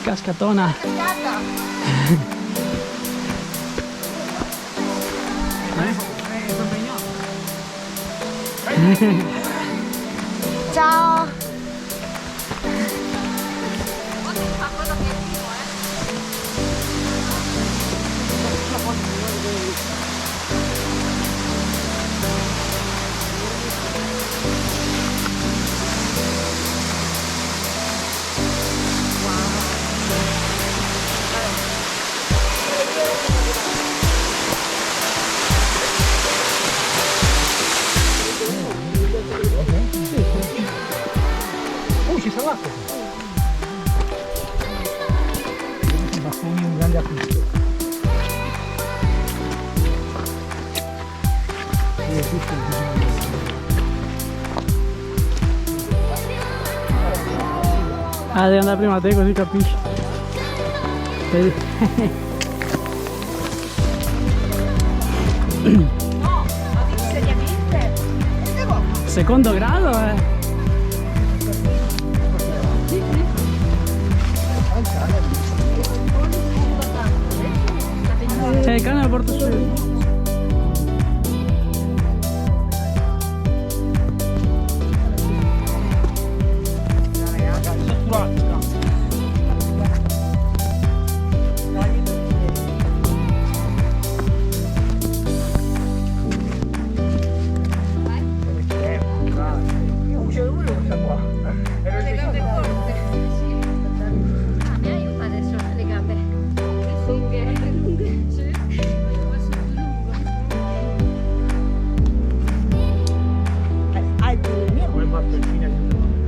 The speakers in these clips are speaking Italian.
Cascatona. Ciao. Ci sarà l'acqua. Basta un grande acquisto. Ah, devi andare prima a te così capisci. Vedi? Secondo grado il cane lo porto su.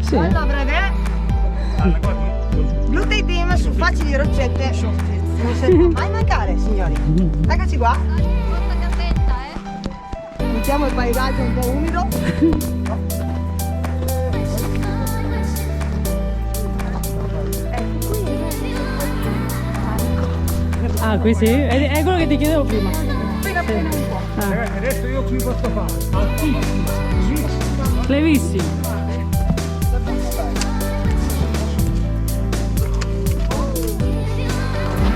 Sì. Allora, breve. Glutei team su facili ricette. Non si può mai mancare, signori. Eccoci qua. Mettiamo il paesaggio un po' umido. Ah, qui sì? È quello che ti chiedevo prima. Appena un po'. Ragazzi, adesso io qui posso fare altissimo, Levissimo.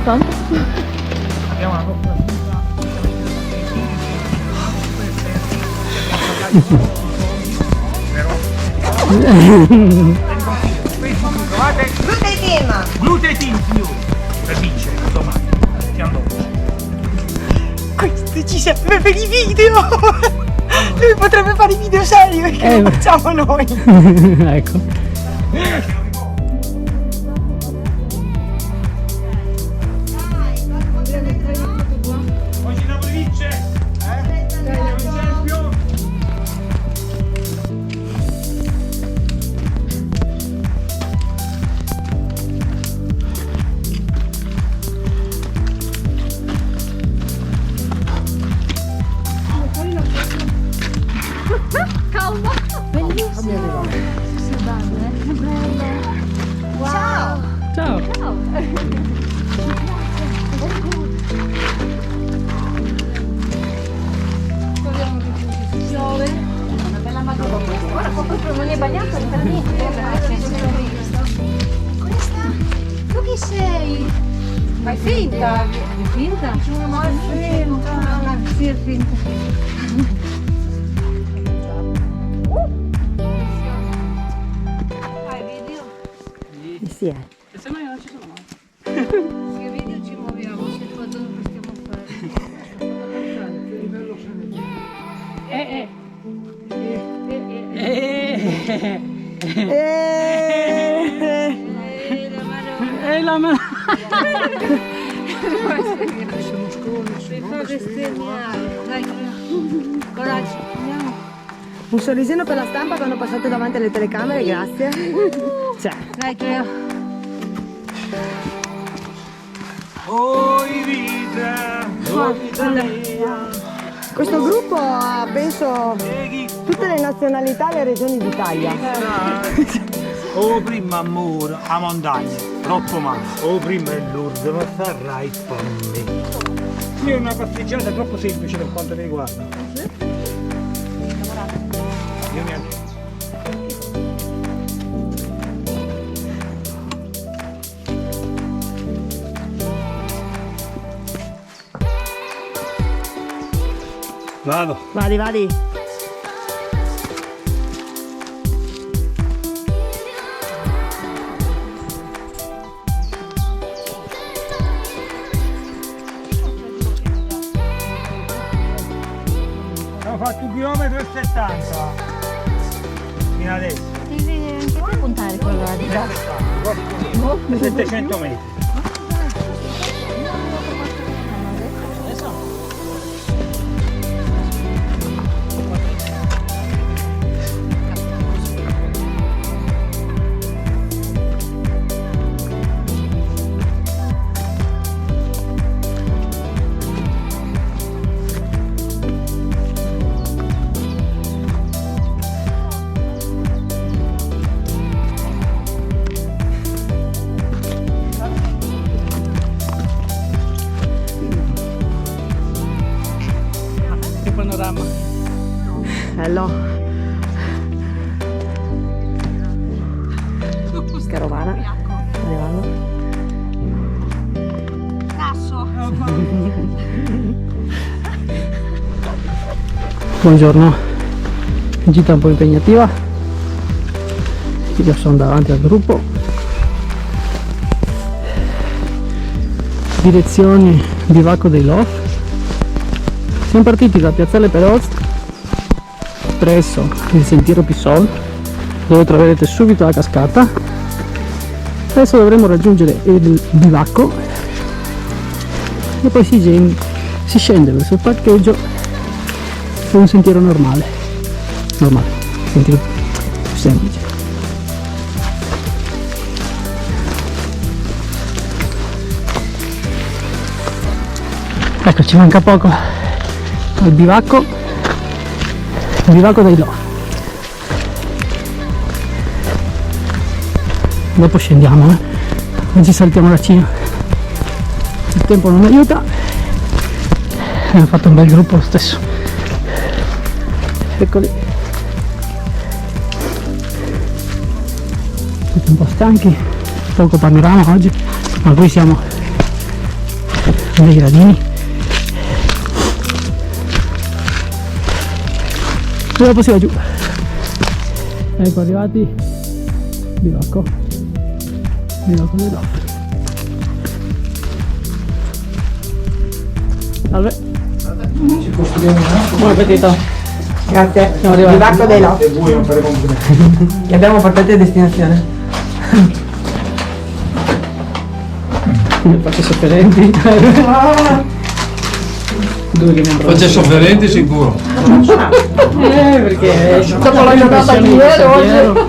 Tanto? abbiamo la nostra pizza. Trovate Glutei team. Glutei Team, signori, per vincere domani. Questo ci serve per i video. Lui potrebbe fare i video seri perché lo facciamo noi. Ecco. Oggi Napoli vince! Champion! Calma! Bellissimo! Ciao. Ciao. Piove! Una bella madonna! Ora proprio non è bagnato per niente! Come sta? Tu chi sei? Ma è finta. È finta? Ma è finta. Sì, è finta! Sì, è. E se no io non ci sono mai. Che video ci muoviamo? Se foto non possiamo fare. La mano. Mi fa bestemmiare. Dai, coraggio, andiamo. Un sorrisino per la stampa quando passate davanti alle telecamere, grazie. Cioè, Dai, Cleo. Oi vita, Questo gruppo ha, penso, tutte le nazionalità e le regioni d'Italia. o prima amore a montagna, troppo male. O prima è Lourdes, ma farai fammi. Io è una passeggiata troppo semplice per quanto mi riguarda. Io mi alleno. Vado. Vadi, vadi. Abbiamo fatto 1,70 km fino adesso. Devi anche puntare quella di là. 700 metri. Che panorama. Bello. Carovana. Arrivando. Casso. Buongiorno. Gita un po' impegnativa. Io sono davanti al gruppo. Direzione Bivacco dei Lof. Siamo partiti da Piazzale Peroz presso il sentiero Pissol, dove troverete subito la cascata. Adesso dovremo raggiungere il bivacco e poi si scende verso il parcheggio su un sentiero normale, sentiero più semplice. Ecco, ci manca poco al bivacco dei Lof. Dopo scendiamo, oggi saltiamo la cima, il tempo non aiuta, abbiamo fatto un bel gruppo lo stesso. Eccoli, tutti un po' stanchi, poco panorama oggi, ma qui siamo nei gradini. E dopo si va giù. Ecco arrivati, bivacco dei Lof. Salve. Buon appetito. Grazie. Siamo arrivati. Bivacco dei Lof. Li abbiamo portati a destinazione. Faccio sofferenti. Due che mi hanno Faccia sofferenti sicuro. perché Dopo la giornata di ieri, oggi.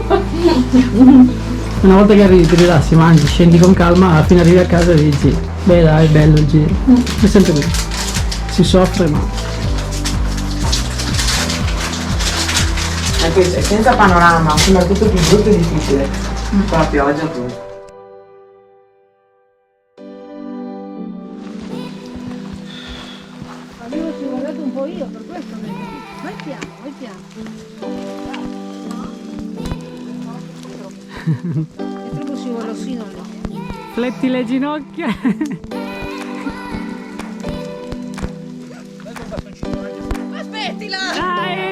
una volta che arrivi ti rilassi, mangi, scendi con calma, alla fine arrivi a casa e dici beh dai, è bello il giro. È sempre così, si soffre ma Anche senza panorama, sembra tutto più brutto e difficile. Con la pioggia pure. Avevo scivolato un po' io, per questo vai piano, vai piano. È troppo scivolosino lì. fletti le ginocchia. Aspettila! Dai!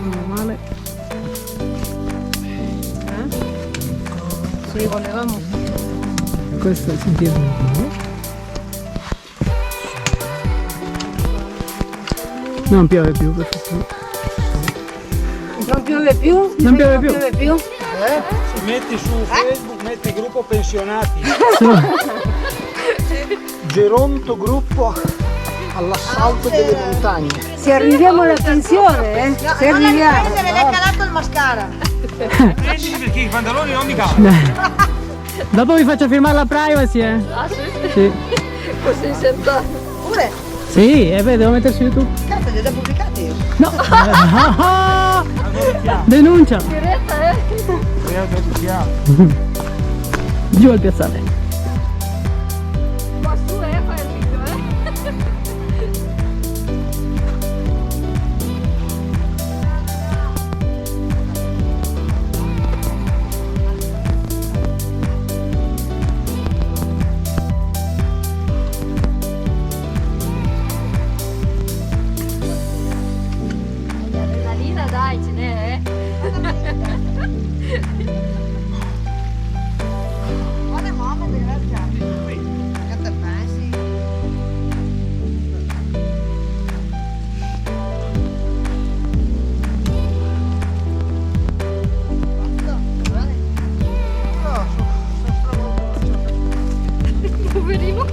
Normale. Sì, volevamo. Questo è il sentiero nuovo. Non piove più, per fortuna. Non piove più? Non piove più. Se metti su Facebook, metti gruppo pensionati. Geronto gruppo all'assalto delle montagne. Se arriviamo alla pensione, se arriviamo. Le è calato il mascara. Prendili perché i pantaloni non mi calano. Dopo vi faccio firmare la privacy, eh? Ah sì? Sì. Così sento. Pure? Sì, devo mettere su YouTube. Cazzo, li ho già pubblicati io. No! Denuncia! Diretta, Giù al piazzale. Ma su fai il video, L'adrenalina dai, ce n'è, What a moment, grazie. Che te pensi? Poverino.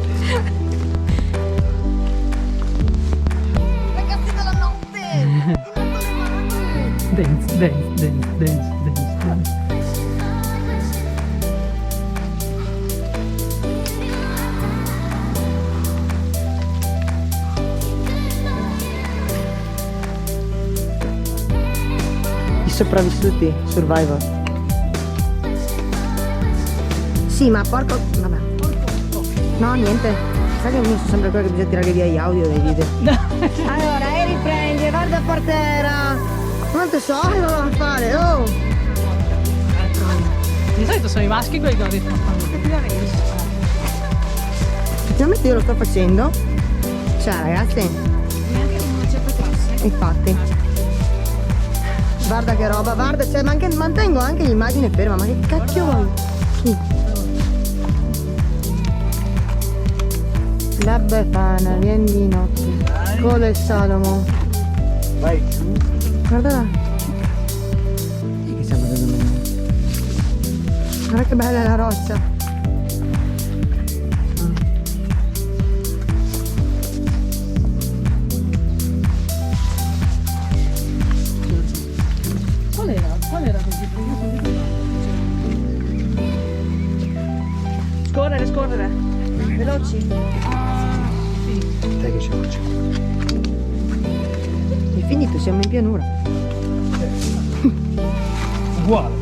Ragazzi della notte! Dance, dance, dance, dance, dance, dance. I sopravvissuti, Survivor. Sì, ma porco. Vabbè. No, niente. Sai che mi sono sempre quello che bisogna tirare via gli audio dai video. Allora, e riprendi, guarda per terra. Quanto so che lo devo fare, oh! Di solito sono i maschi quelli che lo fanno. Effettivamente io lo sto facendo. Cioè, ragazzi. Infatti. Guarda che roba, guarda, cioè, mantengo anche l'immagine ferma, ma che cacchio vuoi? Chi? La Befana, vieni di notte. Con il Salomo. Vai giù. Guarda là. Che stiamo vedendo bene. Guarda che bella la roccia. Qual era così? Scorrere. Veloci. Dai che ci faccio. È finito, siamo in pianura. Uguale.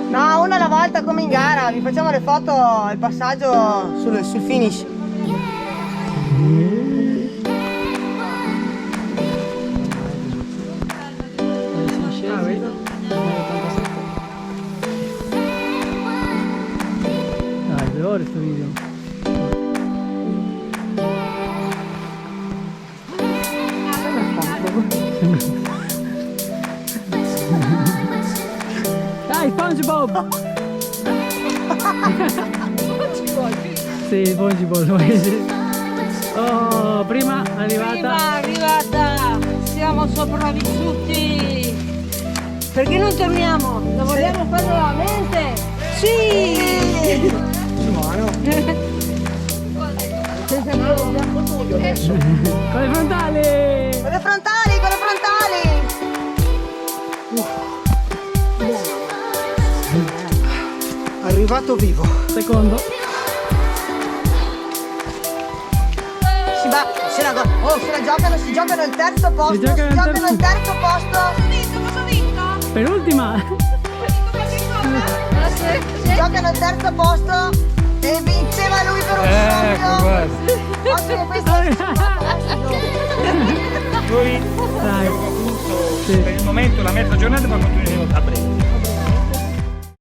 No, una alla volta come in gara, vi facciamo le foto, il passaggio sul finish. Dai, 2 ore sto video. Dai, SpongeBob! Sì, SpongeBob. Oh, prima Arrivata, siamo sopravvissuti. Perché non torniamo? Lo vogliamo fare nuovamente? Sì! con le frontali! Con le frontali! Arrivato vivo. Secondo. Se giocano il terzo posto. Si giocano il terzo posto. Cosa vinto? Penultima! Si giocano il terzo posto e vinceva lui per un sogno. Ecco, guarda. Oggi questo è il Abbiamo concluso Sì. per il momento la mezza giornata, ma continueremo a breve.